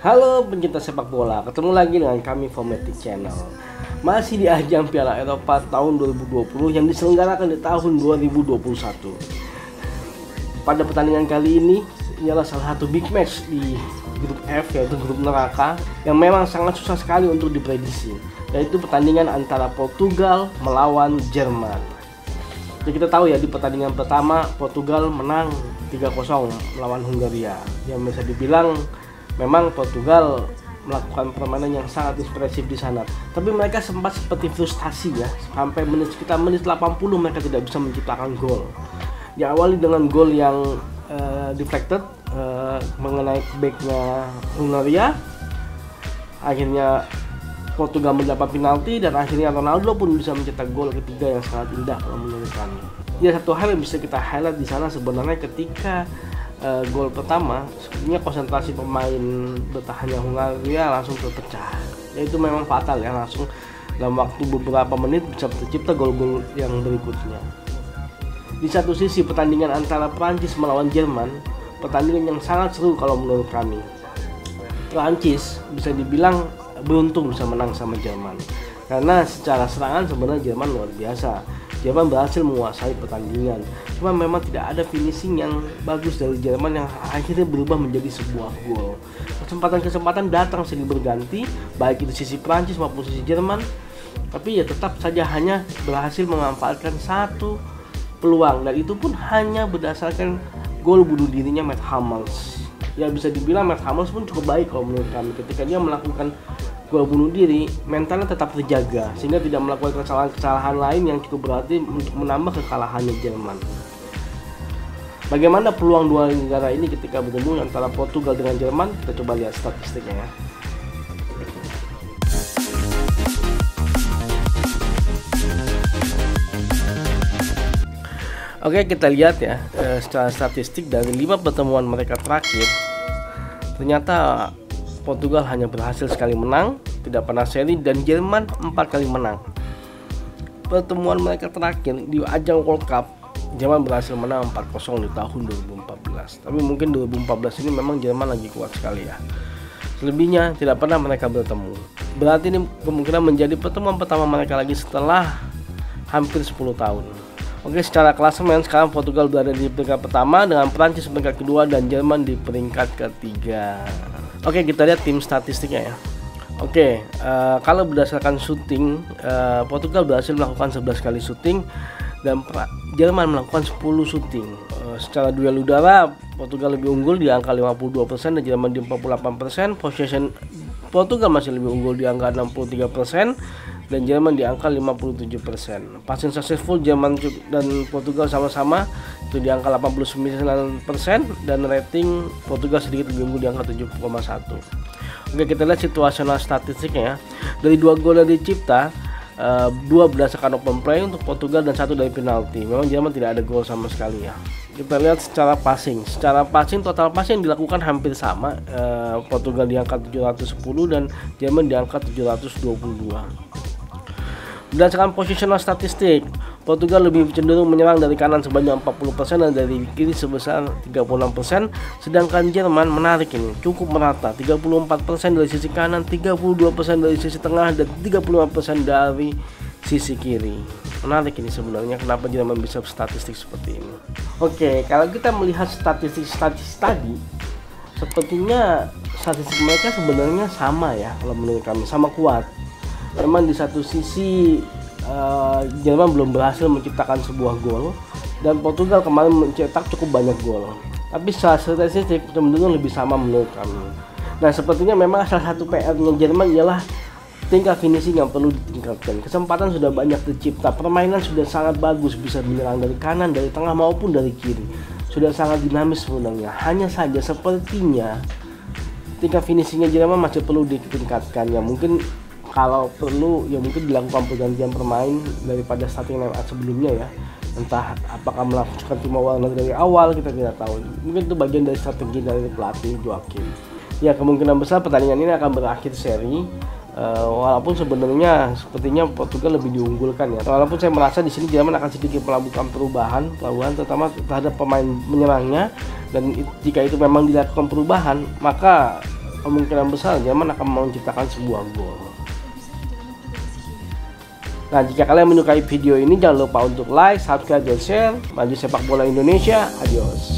Halo pencinta sepak bola, ketemu lagi dengan kami Fometic Channel. Masih di ajang Piala Eropa tahun 2020 yang diselenggarakan di tahun 2021. Pada pertandingan kali ini ialah salah satu big match di grup F, yaitu grup neraka, yang memang sangat susah sekali untuk diprediksi, yaitu pertandingan antara Portugal melawan Jerman. Jadi kita tahu ya, di pertandingan pertama Portugal menang 3-0 melawan Hungaria, yang bisa dibilang memang Portugal melakukan permainan yang sangat ekspresif di sana. Tapi mereka sempat seperti frustasi ya, sampai sekitar menit 80 mereka tidak bisa menciptakan gol. Diawali dengan gol yang deflected mengenai backnya Hungaria. Akhirnya Portugal mendapat penalti dan akhirnya Ronaldo pun bisa mencetak gol ketiga yang sangat indah kalau menurut kami. Ya, satu hal yang bisa kita highlight di sana sebenarnya ketika gol pertama, sepertinya konsentrasi pemain bertahannya Hungaria langsung terpecah. Ya, itu memang fatal ya, langsung dalam waktu beberapa menit bisa tercipta gol-gol yang berikutnya. Di satu sisi pertandingan antara Prancis melawan Jerman, pertandingan yang sangat seru kalau menurut kami. Prancis bisa dibilang beruntung bisa menang sama Jerman, karena secara serangan sebenarnya Jerman luar biasa. Jerman berhasil menguasai pertandingan, cuma memang tidak ada finishing yang bagus dari Jerman yang akhirnya berubah menjadi sebuah gol. Kesempatan-kesempatan datang silih berganti, baik itu sisi Prancis maupun sisi Jerman, tapi ya tetap saja hanya berhasil memanfaatkan satu peluang, dan itu pun hanya berdasarkan gol bunuh dirinya Mats Hummels. Ya, bisa dibilang Mats Hummels pun cukup baik kalau menurut kami. Ketika dia melakukan gol bunuh diri, mentalnya tetap terjaga sehingga tidak melakukan kesalahan-kesalahan lain yang cukup berarti untuk menambah kekalahannya Jerman. Bagaimana peluang dua negara ini ketika bertemu antara Portugal dengan Jerman? Kita coba lihat statistiknya ya. Oke, kita lihat ya, secara statistik dari 5 pertemuan mereka terakhir, ternyata Portugal hanya berhasil sekali menang, tidak pernah seri, dan Jerman 4 kali menang. Pertemuan mereka terakhir di ajang World Cup, Jerman berhasil menang 4-0 di tahun 2014. Tapi mungkin 2014 ini memang Jerman lagi kuat sekali ya. Selebihnya tidak pernah mereka bertemu. Berarti ini kemungkinan menjadi pertemuan pertama mereka lagi setelah hampir 10 tahun. Oke, secara klasemen sekarang Portugal berada di peringkat pertama dengan Prancis peringkat kedua dan Jerman di peringkat ketiga. Oke, kita lihat tim statistiknya ya. Oke, kalau berdasarkan shooting, Portugal berhasil melakukan 11 kali shooting dan Jerman melakukan 10 shooting. Secara duel udara, Portugal lebih unggul di angka 52% dan Jerman di 48%. Possession Portugal masih lebih unggul di angka 63% dan Jerman di angka 57%. Passing successful Jerman dan Portugal sama-sama itu di angka 89% dan rating Portugal sedikit lebih unggul di angka 7,1. Oke, kita lihat situasional statistiknya ya. Dari 2 gol yang dicipta, 2 berdasarkan open play untuk Portugal dan 1 dari penalti. Memang Jerman tidak ada gol sama sekali ya. Kita lihat secara passing. Secara passing, total passing yang dilakukan hampir sama. Portugal di angka 710 dan Jerman di angka 722. Berdasarkan positional statistik, Portugal lebih cenderung menyerang dari kanan sebanyak 40% dan dari kiri sebesar 36%, sedangkan Jerman menarik ini cukup merata, 34% dari sisi kanan, 32% dari sisi tengah dan 35% dari sisi kiri. Menarik ini sebenarnya, kenapa Jerman bisa statistik seperti ini. Oke, kalau kita melihat statistik tadi, sepertinya statistik mereka sebenarnya sama ya, kalau menurut kami sama kuat. Memang di satu sisi Jerman belum berhasil menciptakan sebuah gol dan Portugal kemarin mencetak cukup banyak gol. Tapi secara statistik cenderung lebih sama menurut kami. Nah, sepertinya memang salah satu PR-nya Jerman ialah tingkat finishing yang perlu ditingkatkan. Kesempatan sudah banyak tercipta, permainan sudah sangat bagus, bisa menyerang dari kanan, dari tengah maupun dari kiri. Sudah sangat dinamis sebenarnya. Hanya saja sepertinya tingkat finishingnya Jerman masih perlu ditingkatkan ya. Mungkin kalau perlu ya mungkin dilakukan pergantian pemain daripada starting line up sebelumnya ya. Entah apakah melakukan Timo Werner dari awal, kita tidak tahu. Mungkin itu bagian dari strategi dari pelatih Joachim. Ya, kemungkinan besar pertandingan ini akan berakhir seri. Walaupun sebenarnya sepertinya Portugal lebih diunggulkan ya. Walaupun saya merasa di sini Jerman akan sedikit melakukan perubahan terutama terhadap pemain menyerangnya, dan jika itu memang dilakukan perubahan, maka kemungkinan besar Jerman akan menciptakan sebuah gol. Nah, jika kalian menyukai video ini, jangan lupa untuk like, subscribe, dan share. Maju sepak bola Indonesia, adios.